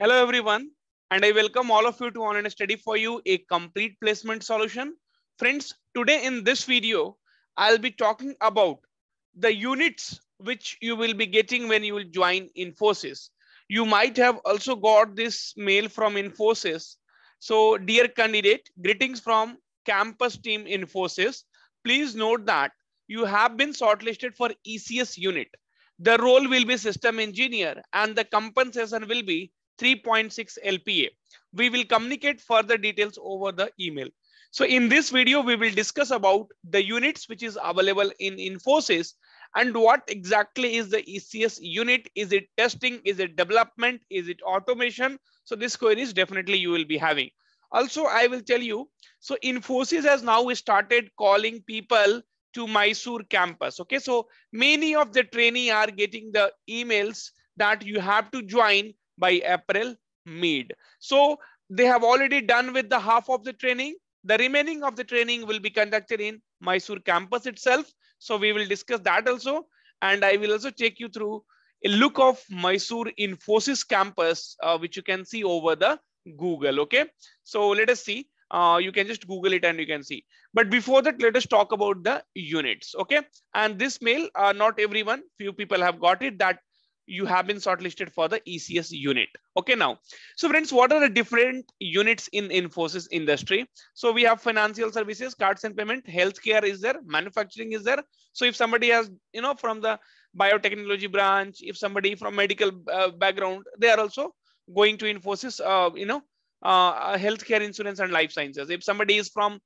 Hello everyone, and I welcome all of you to online study for you, a complete placement solution. Friends, today in this video, I'll be talking about the units which you will be getting when you will join Infosys. You might have also got this mail from Infosys. So, dear candidate, greetings from campus team Infosys. Please note that you have been shortlisted for ECS unit. The role will be system engineer and the compensation will be 3.6 LPA. We will communicate further details over the email. So in this video, we will discuss about the units which is available in Infosys and what exactly is the ECS unit. Is it testing? Is it development? Is it automation? So this queries definitely you will be having. Also, I will tell you, so Infosys has now started calling people to Mysore campus. Okay, so many of the trainee are getting the emails that you have to join by April mid. So they have already done with the half of the training. The remaining of the training will be conducted in Mysore campus itself. So we will discuss that also. And I will also take you through a look of Mysore Infosys campus, which you can see over the Google. Okay. So let us see. You can just Google it and you can see. But before that, let us talk about the units. Okay. And this mail, not everyone, few people have got it that you have been shortlisted for the ECS unit. Okay, now, so friends, what are the different units in Infosys industry? So we have financial services, cards and payment, healthcare is there, manufacturing is there. So if somebody has, from the biotechnology branch, if somebody from medical background, they are also going to Infosys, healthcare, insurance and life sciences. If somebody is from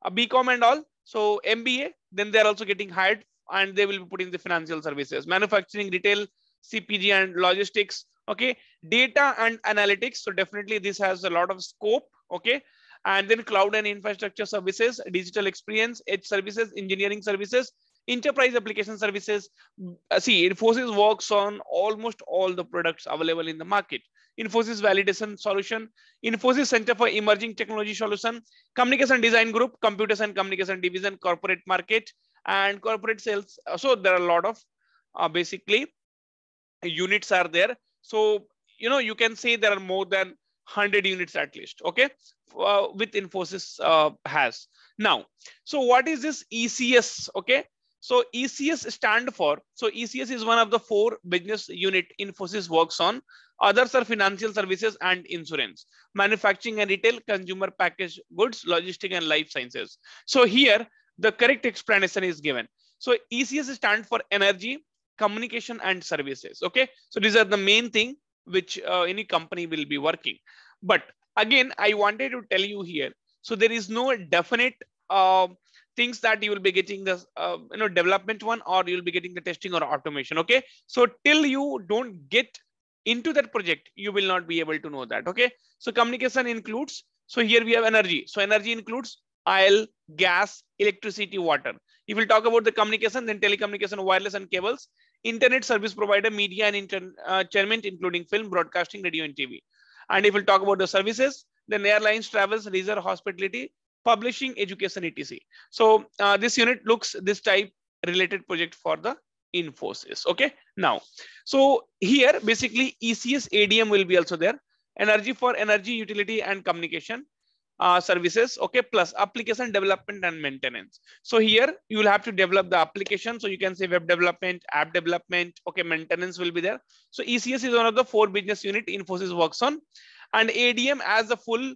BCom and all, so MBA, then they're also getting hired and they will be putting the financial services, manufacturing, retail, CPG and logistics. Okay, data and analytics. So definitely this has a lot of scope. Okay, and then cloud and infrastructure services, digital experience, edge services, engineering services, enterprise application services. See, Infosys works on almost all the products available in the market. Infosys validation solution, Infosys Center for Emerging Technology Solution, communication design group, computers and communication division, corporate market and corporate sales. So there are a lot of basically units are there. So you can say there are more than 100 units at least. Okay, with Infosys has now. So what is this ECS? Okay, so ECS stand for, so ECS is one of the 4 business unit Infosys works on. Others are financial services and insurance, manufacturing and retail, consumer packaged goods, logistics and life sciences. So here the correct explanation is given. So ECS stand for energy, communication and services. Okay, so these are the main thing which any company will be working. But again, I wanted to tell you here, so there is no definite things that you will be getting the development one, or you will be getting the testing or automation. Okay, so till you don't get into that project, you will not be able to know that. Okay, so communication includes, so here we have energy, so energy includes oil, gas, electricity, water. If we'll talk about the communication, then telecommunication, wireless and cables, internet service provider, media and entertainment, including film, broadcasting, radio and TV. And if we'll talk about the services, then airlines, travels, leisure, hospitality, publishing, education, etc. So this unit looks this type related project for the Infosys. Okay, now, so here basically ECS ADM will be also there, energy for energy, utility and communication services. Okay, plus application development and maintenance. So here you will have to develop the application. So you can say web development, app development. Okay, maintenance will be there. So ECS is one of the 4 business unit Infosys works on, and ADM as the full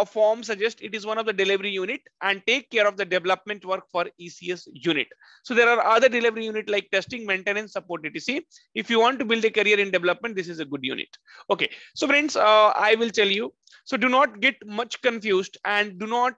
form suggests it is one of the delivery unit and take care of the development work for ECS unit. So there are other delivery unit like testing, maintenance, support, etc. If you want to build a career in development, this is a good unit. Okay, so friends, I will tell you. So do not get much confused and do not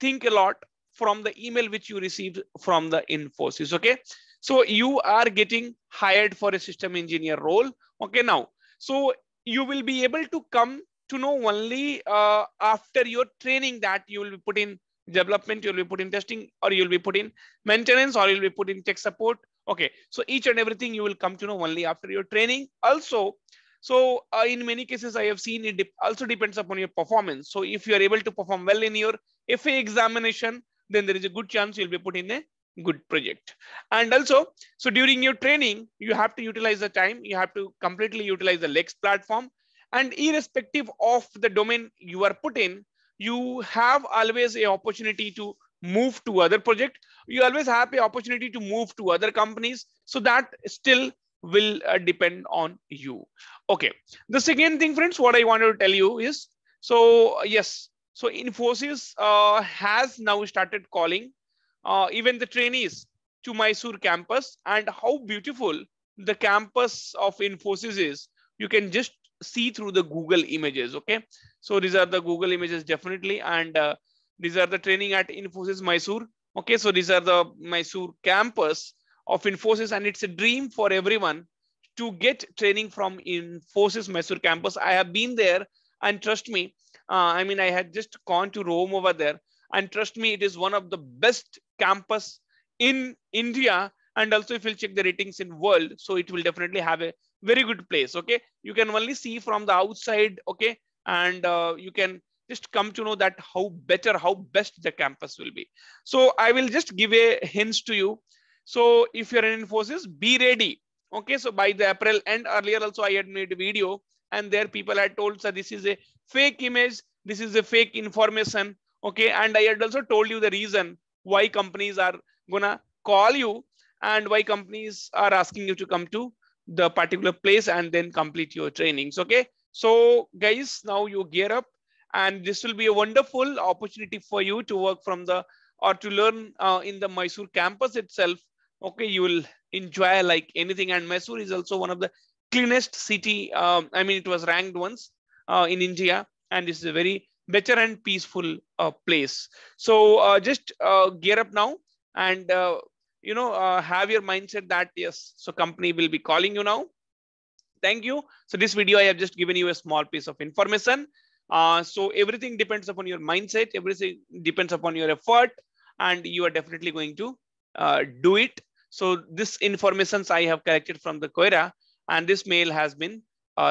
think a lot from the email which you received from the Infosys. Okay, so you are getting hired for a system engineer role. Okay, now, so you will be able to come to know only after your training that you will be put in development, you will be put in testing, or you will be put in maintenance, or you will be put in tech support. Okay, so each and everything you will come to know only after your training. Also, so in many cases I have seen it also depends upon your performance. So if you are able to perform well in your FA examination, then there is a good chance you'll be put in a good project. And also, so during your training, you have to utilize the time, you have to completely utilize the Lex platform. And irrespective of the domain you are put in, you have always a opportunity to move to other project. You always have a opportunity to move to other companies. So that still will depend on you. Okay. The second thing, friends, what I wanted to tell you is, so yes, so Infosys has now started calling even the trainees to Mysore campus. And how beautiful the campus of Infosys is, you can just see through the Google images. Okay, so these are the Google images definitely, and these are the training at Infosys Mysore. Okay, so these are the Mysore campus of Infosys, and it's a dream for everyone to get training from Infosys Mysore campus. I have been there, and trust me, I mean, I had just gone to roam over there, and trust me, it is one of the best campus in India. And also, if you'll check the ratings in world, so it will definitely have a very good place. Okay, you can only see from the outside. Okay, and you can just come to know that how best the campus will be. So I will just give a hints to you. So if you're in Infosys, be ready. Okay, so by the April end, earlier also I had made a video, and there people had told, sir, this is a fake image, this is a fake information. Okay, and I had also told you the reason why companies are gonna call you, and why companies are asking you to come to the particular place and then complete your trainings. Okay, so guys, now you gear up, and this will be a wonderful opportunity for you to work from the, or to learn in the Mysore campus itself. Okay, you will enjoy like anything. And Mysore is also one of the cleanest city. I mean, it was ranked once in India, and this is a very better and peaceful place. So just gear up now, and have your mindset that yes, so company will be calling you now. Thank you. So this video, I have just given you a small piece of information. So everything depends upon your mindset, everything depends upon your effort, and you are definitely going to do it. So this information I have collected from the Quora, and this mail has been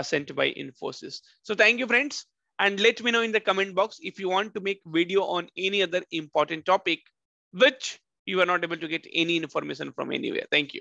sent by Infosys. So thank you, friends. And let me know in the comment box if you want to make video on any other important topic, which you are not able to get any information from anywhere. Thank you.